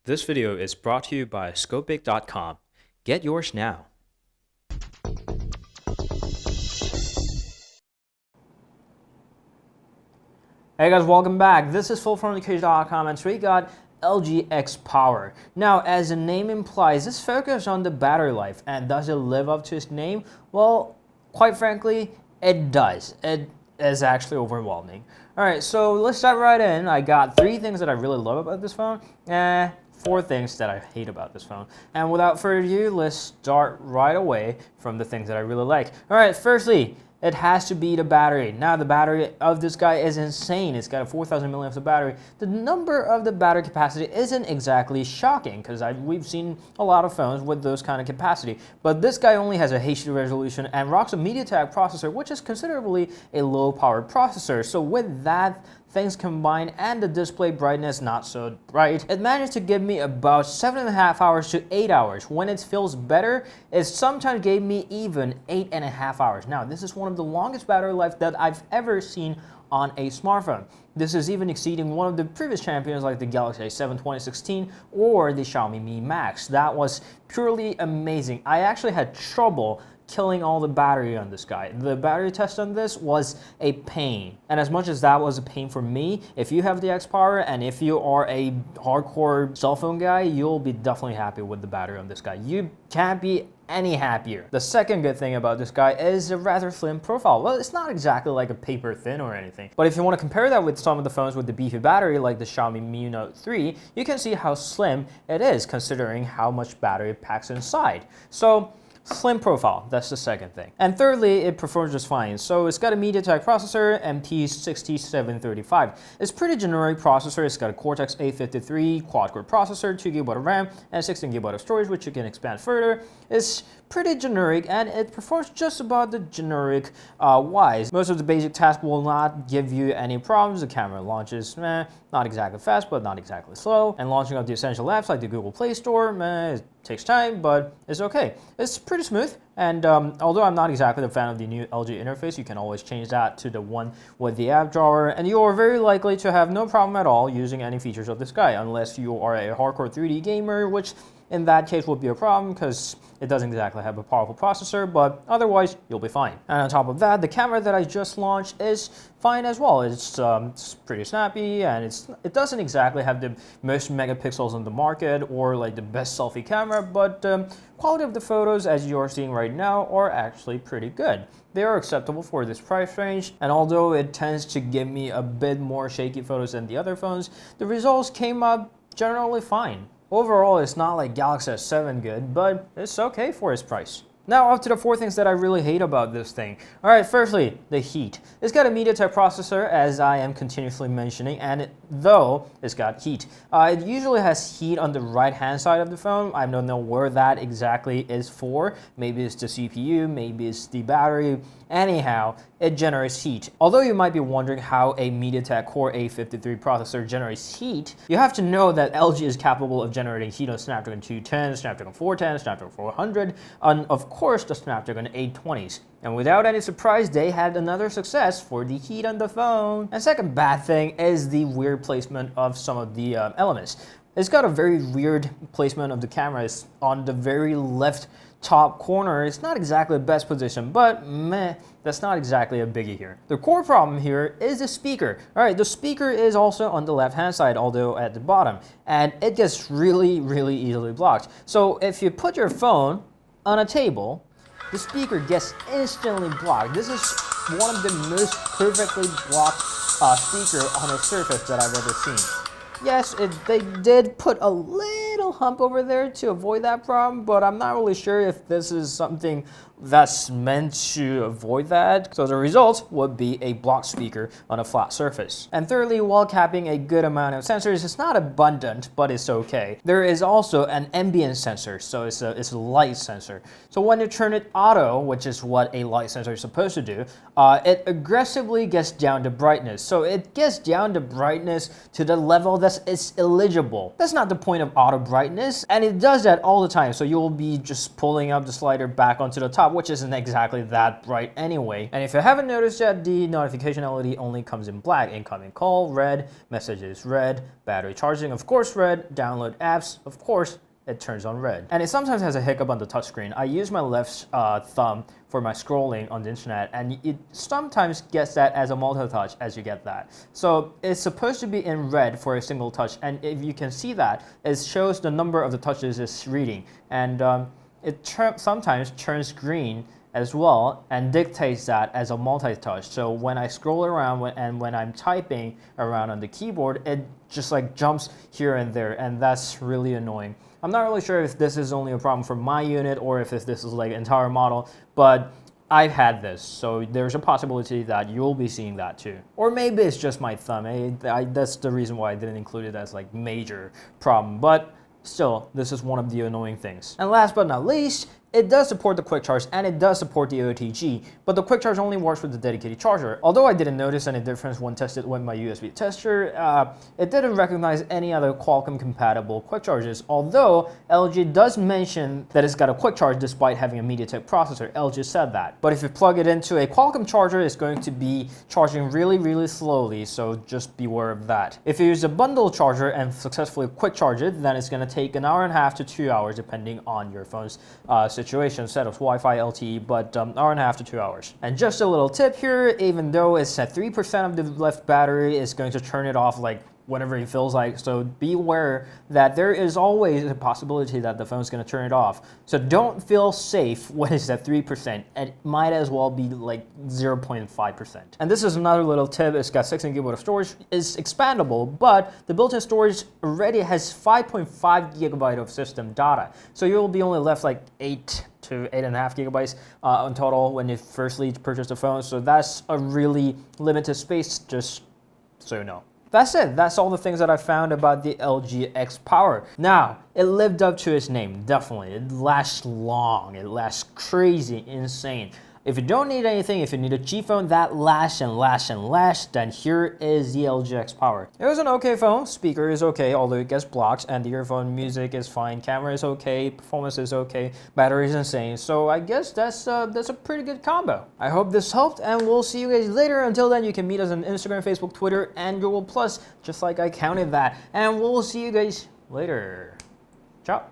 This video is brought to you by Scopic.com. Get yours now. Hey guys, welcome back. This is fullfromthecage.com and today we got LG X Power. Now, as the name implies, it's focused on the battery life, and does it live up to its name? Well, quite frankly, it does. It is actually overwhelming. Alright, so let's dive right in. I got 3 things that I really love about this phone, and 4 things that I hate about this phone. And without further ado, let's start right away from the things that I really like. Alright, firstly, it has to be the battery. Now, the battery of this guy is insane. It's got a 4,000 milliamps of battery. The number of the battery capacity isn't exactly shocking because we've seen a lot of phones with those kind of capacity. But this guy only has a HD resolution and rocks a MediaTek processor, which is considerably a low-powered processor. So with that, things combined and the display brightness not so bright, it managed to give me about 7.5 hours to 8 hours. When it feels better, it sometimes gave me even 8.5 hours. Now, this is one of the longest battery life that I've ever seen on a smartphone. This is even exceeding one of the previous champions like the Galaxy A7 2016 or the Xiaomi Mi Max. That was purely amazing. I actually had trouble killing all the battery on this guy. The battery test on this was a pain. And as much as that was a pain for me, if you have the X Power and if you are a hardcore cell phone guy, you'll be definitely happy with the battery on this guy. You can't be any happier. The second good thing about this guy is a rather slim profile. Well, it's not exactly like a paper thin or anything, but if you want to compare that with some of the phones with the beefy battery like the Xiaomi Mi Note 3, you can see how slim it is considering how much battery it packs inside. So slim profile, that's the second thing. And thirdly, it performs just fine. So it's got a MediaTek processor, MT6735. It's pretty generic processor. It's got a Cortex A53 quad-core processor, 2GB of RAM, and 16GB of storage, which you can expand further. It's pretty generic, and it performs just about the generic wise. Most of the basic tasks will not give you any problems. The camera launches, not exactly fast, but not exactly slow. And launching of the essential apps like the Google Play Store, it takes time, but it's okay. It's pretty smooth, and although I'm not exactly a fan of the new LG interface, you can always change that to the one with the app drawer, and you are very likely to have no problem at all using any features of this guy, unless you are a hardcore 3D gamer, which in that case would be a problem because it doesn't exactly have a powerful processor, but otherwise you'll be fine. And on top of that, the camera that I just launched is fine as well. It's pretty snappy, and it doesn't exactly have the most megapixels on the market or like the best selfie camera, but quality of the photos, as you are seeing right now, are actually pretty good. They are acceptable for this price range, and although it tends to give me a bit more shaky photos than the other phones, the results came up generally fine. Overall, it's not like Galaxy S7 good, but it's okay for its price. Now up to the 4 things that I really hate about this thing. Alright, firstly, the heat. It's got a MediaTek processor, as I am continuously mentioning, and though it's got heat. It usually has heat on the right-hand side of the phone. I don't know where that exactly is for. Maybe it's the CPU, maybe it's the battery. Anyhow, it generates heat. Although you might be wondering how a MediaTek Core A53 processor generates heat, you have to know that LG is capable of generating heat on Snapdragon 210, Snapdragon 410, Snapdragon 400, and of course the Snapdragon 820s. And without any surprise, they had another success for the heat on the phone. And second bad thing is the weird placement of some of the elements. It's got a very weird placement of the cameras on the very left top corner. It's not exactly the best position, but meh, that's not exactly a biggie here. The core problem here is the speaker. Alright, the speaker is also on the left hand side, although at the bottom, and it gets really easily blocked. So if you put your phone on a table, the speaker gets instantly blocked. This is one of the most perfectly blocked speaker on a surface that I've ever seen. Yes, they did put a little hump over there to avoid that problem, but I'm not really sure if this is something that's meant to avoid that. So the result would be a blocked speaker on a flat surface. And thirdly, while capping a good amount of sensors, it's not abundant, but it's okay. There is also an ambient sensor, so it's a light sensor. So when you turn it auto, which is what a light sensor is supposed to do, it aggressively gets down the brightness. So it gets down the brightness to the level that it's illegible. That's not the point of auto brightness, and it does that all the time. So you'll be just pulling up the slider back onto the top top, which isn't exactly that bright anyway. And if you haven't noticed yet, the notification LED only comes in black. Incoming call, red, messages, red, battery charging, of course, red, download apps, of course, it turns on red. And it sometimes has a hiccup on the touchscreen. I use my left thumb for my scrolling on the internet, and it sometimes gets that as a multi-touch as you get that. So it's supposed to be in red for a single touch, and if you can see that, it shows the number of the touches it's reading. And it sometimes turns green as well and dictates that as a multi-touch. So when I scroll around and when I'm typing around on the keyboard, it just like jumps here and there, and that's really annoying. I'm not really sure if this is only a problem for my unit or if this is like entire model, but I've had this, so there's a possibility that you'll be seeing that too. Or maybe it's just my thumb. That's the reason why I didn't include it as like major problem, but still, this is one of the annoying things. And last but not least, it does support the quick charge and it does support the OTG, but the quick charge only works with the dedicated charger. Although I didn't notice any difference when tested with my USB tester, it didn't recognize any other Qualcomm compatible quick charges, although LG does mention that it's got a quick charge despite having a MediaTek processor. LG said that. But if you plug it into a Qualcomm charger, it's going to be charging really slowly, so just beware of that. If you use a bundle charger and successfully quick charge it, then it's going to take 1.5 to 2 hours depending on your phone's situation, set of Wi-Fi LTE, but 1.5 to 2 hours. And just a little tip here, even though it's at 3% of the left battery, it's going to turn it off like whenever it feels like, so be aware that there is always a possibility that the phone's going to turn it off. So don't feel safe when it's at 3%, and it might as well be like 0.5%. And this is another little tip, it's got 16 GB of storage, it's expandable, but the built-in storage already has 5.5 GB of system data. So you'll be only left like 8 to 8.5 gigabytes in total when you firstly purchase the phone. So that's a really limited space, just so you know. That's it. That's all the things that I found about the LG X Power. Now, it lived up to its name, definitely. It lasts long. It lasts crazy, insane. If you don't need anything, if you need a cheap phone that lasts and lasts and lasts, then here is the LG X Power. It was an okay phone. Speaker is okay, although it gets blocked, and the earphone music is fine. Camera is okay. Performance is okay. Battery is insane. So I guess that's a pretty good combo. I hope this helped, and we'll see you guys later. Until then, you can meet us on Instagram, Facebook, Twitter, and Google+, just like I counted that. And we'll see you guys later. Ciao.